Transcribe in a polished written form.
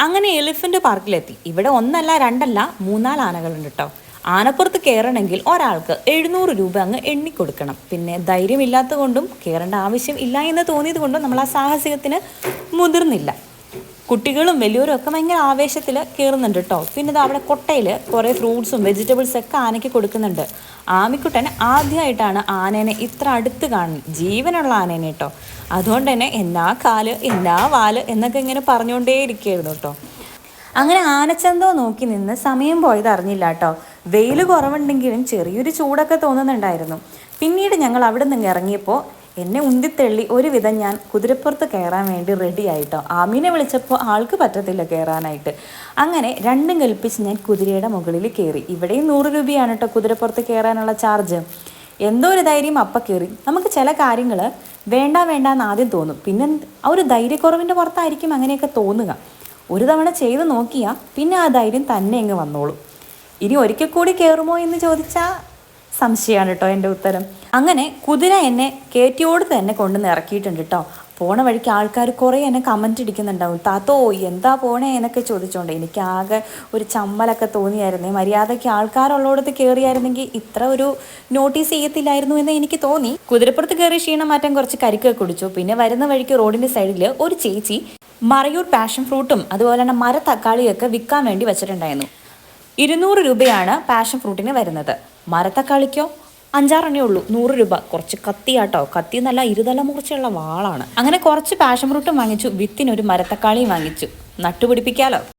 അങ്ങനെ എലിഫന്റ് പാർക്കിലെത്തി. ഇവിടെ ഒന്നല്ല രണ്ടല്ല മൂന്നാല് ആനകളുണ്ട് കേട്ടോ. ആനപ്പുറത്ത് കയറണമെങ്കിൽ ഒരാൾക്ക് 700 രൂപ അങ്ങ് എണ്ണിക്കൊടുക്കണം. പിന്നെ ധൈര്യമില്ലാത്ത കൊണ്ടും കയറേണ്ട ആവശ്യം ഇല്ല എന്ന് തോന്നിയത് കൊണ്ടും നമ്മൾ ആ സാഹസികത്തിന് മുതിർന്നില്ല. കുട്ടികളും വലിയവരും ഒക്കെ ഭയങ്കര ആവേശത്തിൽ കയറുന്നുണ്ട് കേട്ടോ. പിന്നെ ഇത് അവിടെ കൊട്ടയിൽ കുറേ ഫ്രൂട്ട്സും വെജിറ്റബിൾസും ഒക്കെ ആനയ്ക്ക് കൊടുക്കുന്നുണ്ട്. ആമിക്കുട്ടൻ ആദ്യമായിട്ടാണ് ആനേനെ ഇത്ര അടുത്ത് കാണുന്നത്, ജീവനുള്ള ആനേനെ കേട്ടോ. അതുകൊണ്ട് തന്നെ എന്നാ കാല് എന്നാ വാല് എന്നൊക്കെ ഇങ്ങനെ പറഞ്ഞുകൊണ്ടേ ഇരിക്കുകയായിരുന്നു കേട്ടോ. അങ്ങനെ ആനച്ചന്തോ നോക്കി നിന്ന് സമയം പോയത് അറിഞ്ഞില്ല കേട്ടോ. വെയിൽ കുറവുണ്ടെങ്കിലും ചെറിയൊരു ചൂടൊക്കെ തോന്നുന്നുണ്ടായിരുന്നു. പിന്നീട് ഞങ്ങൾ അവിടെ നിന്ന് ഇറങ്ങിയപ്പോൾ എന്നെ ഉന്തിത്തള്ളി ഒരുവിധം ഞാൻ കുതിരപ്പുറത്ത് കയറാൻ വേണ്ടി റെഡി ആയിട്ടോ. ആമീനെ വിളിച്ചപ്പോൾ ആൾക്ക് പറ്റത്തില്ല കയറാനായിട്ട്. അങ്ങനെ രണ്ടും കൽപ്പിച്ച് ഞാൻ കുതിരയുടെ മുകളിൽ കയറി. ഇവിടെയും 100 രൂപയാണ് കേട്ടോ കുതിരപ്പുറത്ത് കയറാനുള്ള ചാർജ്. എന്തോ ഒരു ധൈര്യം അപ്പം കയറി. നമുക്ക് ചില കാര്യങ്ങൾ വേണ്ട വേണ്ടാന്ന് ആദ്യം തോന്നും, പിന്നെ ആ ഒരു ധൈര്യക്കുറവിൻ്റെ പുറത്തായിരിക്കും അങ്ങനെയൊക്കെ തോന്നുക. ഒരു തവണ ചെയ്ത് നോക്കിയാൽ പിന്നെ ആ ധൈര്യം തന്നെ അങ്ങ് വന്നോളും. ഇനി ഒരിക്കൽ കൂടി കയറുമോ എന്ന് ചോദിച്ചാൽ സംശയമാണ് കേട്ടോ എൻ്റെ ഉത്തരം. അങ്ങനെ കുതിര എന്നെ കയറ്റിയോട് തന്നെ കൊണ്ടുവന്ന് ഇറക്കിയിട്ടുണ്ട് കേട്ടോ. പോണ വഴിക്ക് ആൾക്കാർ കുറേ എന്നെ കമൻറ്റ് അടിക്കുന്നുണ്ടാവും, താത്തോ എന്താ പോണേ എന്നൊക്കെ ചോദിച്ചോണ്ട്. എനിക്ക് ആകെ ഒരു ചമ്മലൊക്കെ തോന്നിയായിരുന്നേ. മര്യാദയ്ക്ക് ആൾക്കാരുള്ളടത്ത് കയറിയായിരുന്നെങ്കിൽ ഇത്ര ഒരു നോട്ടീസ് ചെയ്യത്തില്ലായിരുന്നു എന്ന് എനിക്ക് തോന്നി. കുതിരപ്പുറത്ത് കയറി ക്ഷീണം മാറ്റാൻ കുറച്ച് കരിക്കൊക്കെ കുടിച്ചു. പിന്നെ വരുന്ന വഴിക്ക് റോഡിൻ്റെ സൈഡിൽ ഒരു ചേച്ചി മറയൂർ പാഷൻ ഫ്രൂട്ടും അതുപോലെ തന്നെ മരത്തക്കാളിയൊക്കെ വിൽക്കാൻ വേണ്ടി വെച്ചിട്ടുണ്ടായിരുന്നു. 200 രൂപയാണ് പാഷൻ ഫ്രൂട്ടിന് വരുന്നത്. മരത്തക്കാളിക്കോ 5-6 എണ്ണേ ഉള്ളൂ, 100 രൂപ. കുറച്ച് കത്തിയാട്ടോ, കത്തി നല്ല ഇരുതല മൂർച്ചയുള്ള വാളാണ്. അങ്ങനെ കുറച്ച് പാഷൻ ഫ്രൂട്ടും വാങ്ങിച്ചു, വിത്തിനൊരു മരത്തക്കാളിയും വാങ്ങിച്ചു. നട്ടുപിടിപ്പിക്കാലോ.